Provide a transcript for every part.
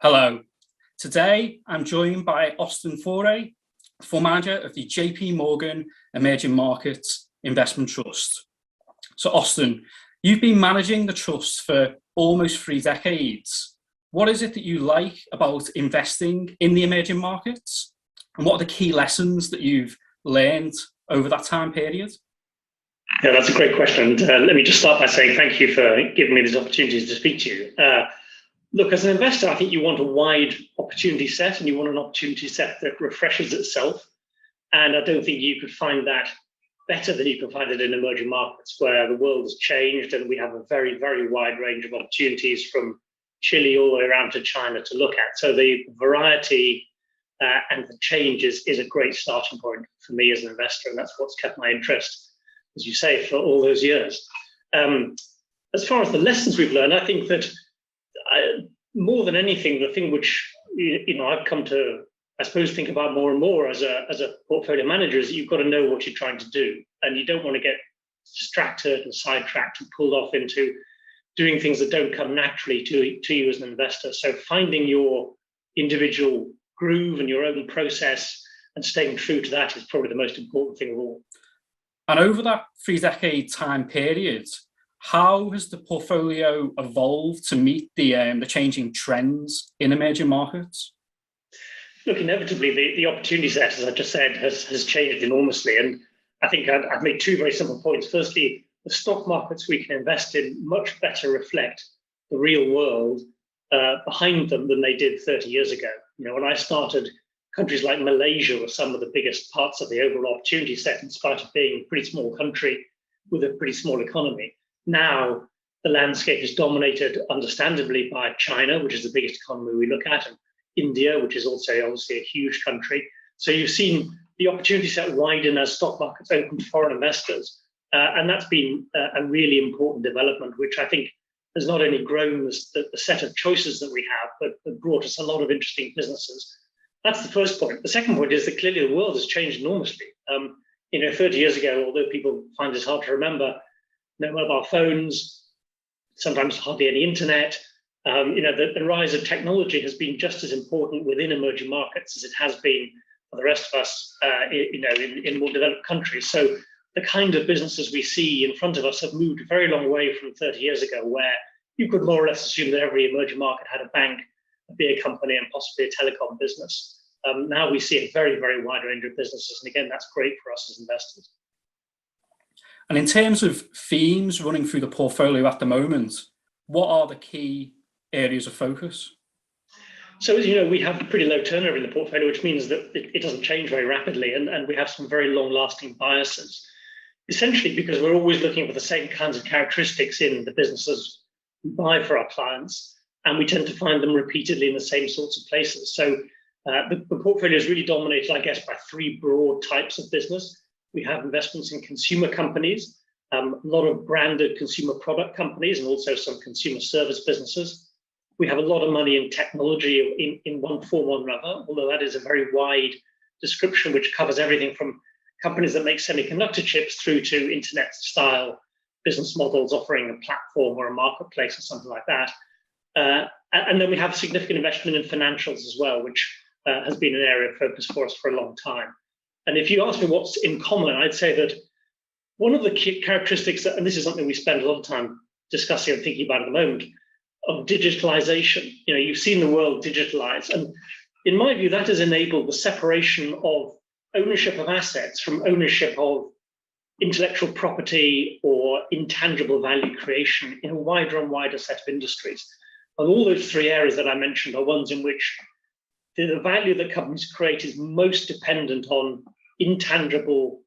Hello. Today, I'm joined by Forey, Fund Manager of the JPMorgan Emerging Markets Investment Trust. So Austin, you've been managing the trust for almost 3 decades. What is it that you like about investing in the emerging markets? And what are the key lessons that you've learned over that time period? Yeah, that's a great question. And let me just start by saying thank you for giving me these opportunities to speak to you. Look, as an investor, I think you want a wide opportunity set, and you want an opportunity set that refreshes itself. And I don't think you could find that better than you can find it in emerging markets, where the world has changed and we have a very, very wide range of opportunities from Chile all the way around to China to look at. So the variety and the change is a great starting point for me as an investor, and that's what's kept my interest, as you say, for all those years. As far as the lessons we've learned, I think that more than anything, the thing which I've come to, I suppose, think about more and more as a portfolio manager is that you've got to know what you're trying to do, and you don't want to get distracted and sidetracked and pulled off into doing things that don't come naturally to you as an investor. So finding your individual groove and your own process and staying true to that is probably the most important thing of all. And over that 3-decade time period, how has the portfolio evolved to meet the changing trends in emerging markets? Look, inevitably, the opportunity set, as I just said, has changed enormously. And I think I've made 2 very simple points. Firstly, the stock markets we can invest in much better reflect the real world behind them than they did 30 years ago. When I started, countries like Malaysia were some of the biggest parts of the overall opportunity set, in spite of being a pretty small country with a pretty small economy. Now, the landscape is dominated, understandably, by China, which is the biggest economy we look at, and India, which is also obviously a huge country. So you've seen the opportunity set widen as stock markets open to foreign investors. And that's been a really important development, which I think has not only grown the set of choices that we have, but brought us a lot of interesting businesses. That's the first point. The second point is that clearly the world has changed enormously. 30 years ago, although people find this hard to remember, no mobile phones, sometimes hardly any internet. The rise of technology has been just as important within emerging markets as it has been for the rest of us, in more developed countries. So the kind of businesses we see in front of us have moved a very long way from 30 years ago, where you could more or less assume that every emerging market had a bank, a beer company, and possibly a telecom business. Now we see a very, very wide range of businesses. And again, that's great for us as investors. And in terms of themes running through the portfolio at the moment, what are the key areas of focus? So as you know, we have pretty low turnover in the portfolio, which means that it doesn't change very rapidly, and we have some very long-lasting biases, essentially because we're always looking for the same kinds of characteristics in the businesses we buy for our clients, and we tend to find them repeatedly in the same sorts of places. So the portfolio is really dominated, I guess, by 3 broad types of business. We have investments in consumer companies, a lot of branded consumer product companies, and also some consumer service businesses. We have a lot of money in technology in one form or another, although that is a very wide description, which covers everything from companies that make semiconductor chips through to internet-style business models offering a platform or a marketplace or something like that. And then we have significant investment in financials as well, which has been an area of focus for us for a long time. And if you ask me what's in common, I'd say that one of the key characteristics, and this is something we spend a lot of time discussing and thinking about at the moment, of digitalization. You've seen the world digitalize. And in my view, that has enabled the separation of ownership of assets from ownership of intellectual property or intangible value creation in a wider and wider set of industries. And all those 3 areas that I mentioned are ones in which the value that companies create is most dependent on intangible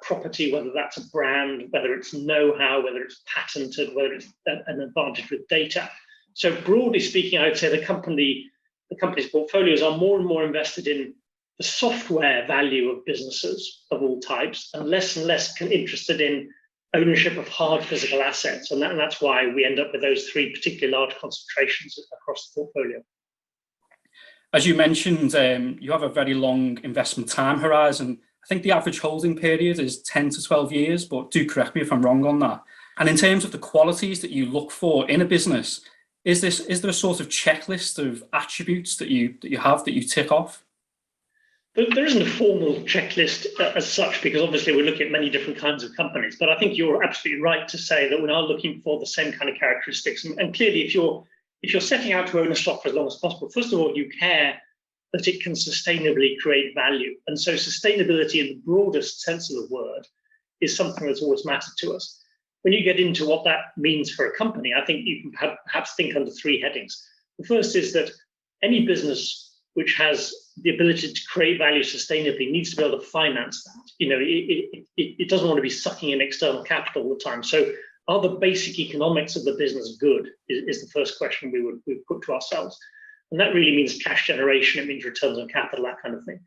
property, whether that's a brand, whether it's know-how, whether it's patented, whether it's an advantage with data. So broadly speaking, I would say the company's portfolios are more and more invested in the software value of businesses of all types, and less interested in ownership of hard physical assets. And that's why we end up with those 3 particularly large concentrations across the portfolio. As you mentioned, you have a very long investment time horizon. I think the average holding period is 10 to 12 years, but do correct me if I'm wrong on that. And in terms of the qualities that you look for in a business, Is there a sort of checklist of attributes that you tick off? There isn't a formal checklist as such, because obviously we're looking at many different kinds of companies. But I think you're absolutely right to say that we are looking for the same kind of characteristics. And clearly, if you're setting out to own a stock for as long as possible, first of all, you care that it can sustainably create value. And so sustainability in the broadest sense of the word is something that's always mattered to us. When you get into what that means for a company, I think you can perhaps think under three headings. The first is that any business which has the ability to create value sustainably needs to be able to finance that. It doesn't want to be sucking in external capital all the time. So are the basic economics of the business good is the first question we would put to ourselves. And that really means cash generation, it means returns on capital, that kind of thing.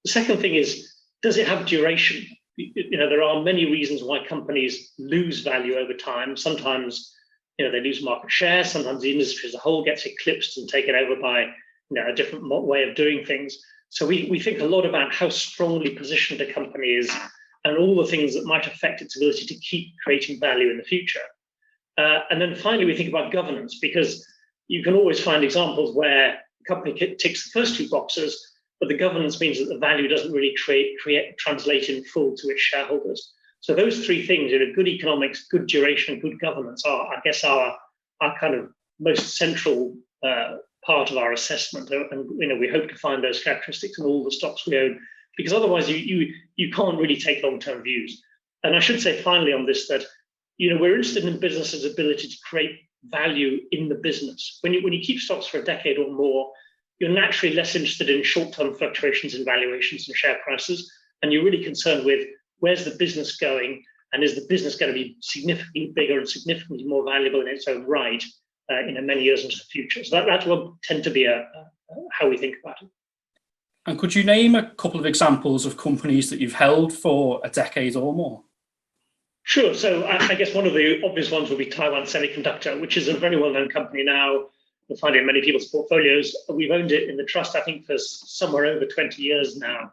The second thing is, does it have duration? There are many reasons why companies lose value over time. Sometimes, they lose market share. Sometimes the industry as a whole gets eclipsed and taken over by a different way of doing things. So we think a lot about how strongly positioned a company is and all the things that might affect its ability to keep creating value in the future. And then finally, we think about governance, because you can always find examples where a company ticks the first two boxes, but the governance means that the value doesn't really translate in full to its shareholders. So those three things, good economics, good duration, good governance are, I guess, our kind of most central part of our assessment. And we hope to find those characteristics in all the stocks we own, because otherwise you can't really take long-term views. And I should say finally on this that we're interested in businesses' ability to create value in the business. When you keep stocks for a decade or more, you're naturally less interested in short-term fluctuations in valuations and share prices, and you're really concerned with where's the business going, and is the business going to be significantly bigger and significantly more valuable in its own right many years into the future. So that will tend to be how we think about it. And could you name a couple of examples of companies that you've held for a decade or more? Sure. So I guess one of the obvious ones would be Taiwan Semiconductor, which is a very well-known company now. You'll find it in many people's portfolios. We've owned it in the trust, I think, for somewhere over 20 years now,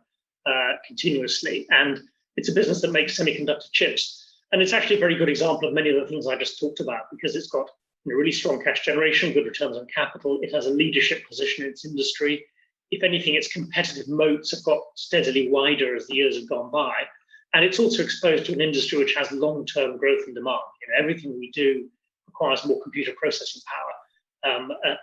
continuously. And it's a business that makes semiconductor chips. And it's actually a very good example of many of the things I just talked about, because it's got really strong cash generation, good returns on capital. It has a leadership position in its industry. If anything, its competitive moats have got steadily wider as the years have gone by. And it's also exposed to an industry which has long-term growth and demand. Everything we do requires more computer processing power,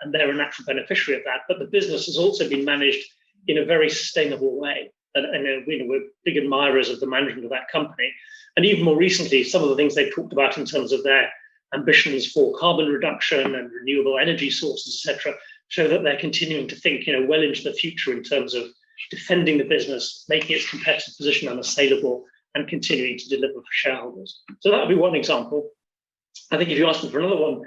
and they're a natural beneficiary of that. But the business has also been managed in a very sustainable way. And we're big admirers of the management of that company. And even more recently, some of the things they've talked about in terms of their ambitions for carbon reduction and renewable energy sources, etc., show that they're continuing to think, well into the future in terms of defending the business, making its competitive position unassailable, and continuing to deliver for shareholders. So that would be one example. I think if you ask me for another one,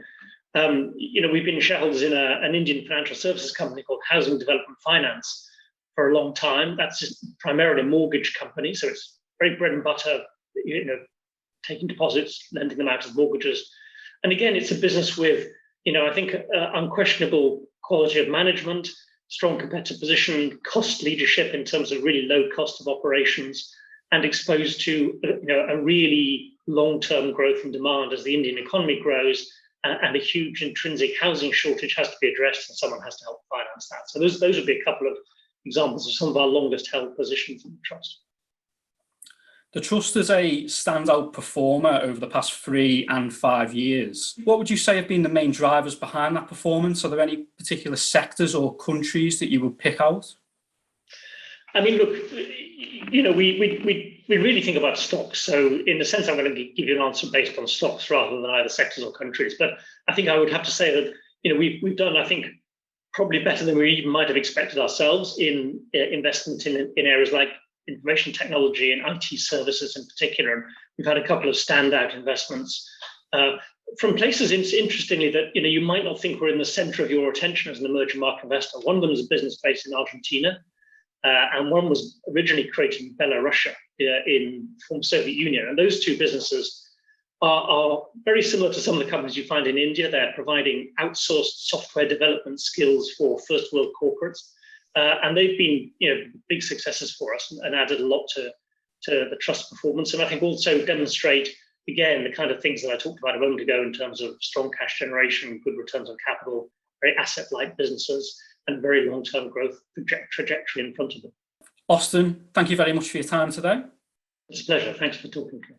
we've been shareholders in an Indian financial services company called Housing Development Finance for a long time. That's just primarily a mortgage company, so it's very bread and butter, taking deposits, lending them out as mortgages. And again, it's a business with, I think, unquestionable quality of management, strong competitive position, cost leadership in terms of really low cost of operations, and exposed to a really long-term growth and demand as the Indian economy grows, and a huge intrinsic housing shortage has to be addressed, and someone has to help finance that. So those would be a couple of examples of some of our longest held positions in the trust. The trust is a standout performer over the past 3 and 5 years. What would you say have been the main drivers behind that performance? Are there any particular sectors or countries that you would pick out? I mean, look, we really think about stocks. So in a sense, I'm going to give you an answer based on stocks rather than either sectors or countries. But I think I would have to say that, we've done, I think, probably better than we even might have expected ourselves in investment in areas like information technology and IT services in particular. And we've had a couple of standout investments from places, interestingly, that you might not think were in the center of your attention as an emerging market investor. One of them is a business based in Argentina, and one was originally created in Belarus, in the former Soviet Union. And those two businesses are very similar to some of the companies you find in India. They're providing outsourced software development skills for first world corporates. And they've been big successes for us and added a lot to the trust performance. And I think also demonstrate again, the kind of things that I talked about a moment ago in terms of strong cash generation, good returns on capital, very asset-light businesses, and very long-term growth trajectory in front of them. Austin, thank you very much for your time today. It's a pleasure. Thanks for talking to me.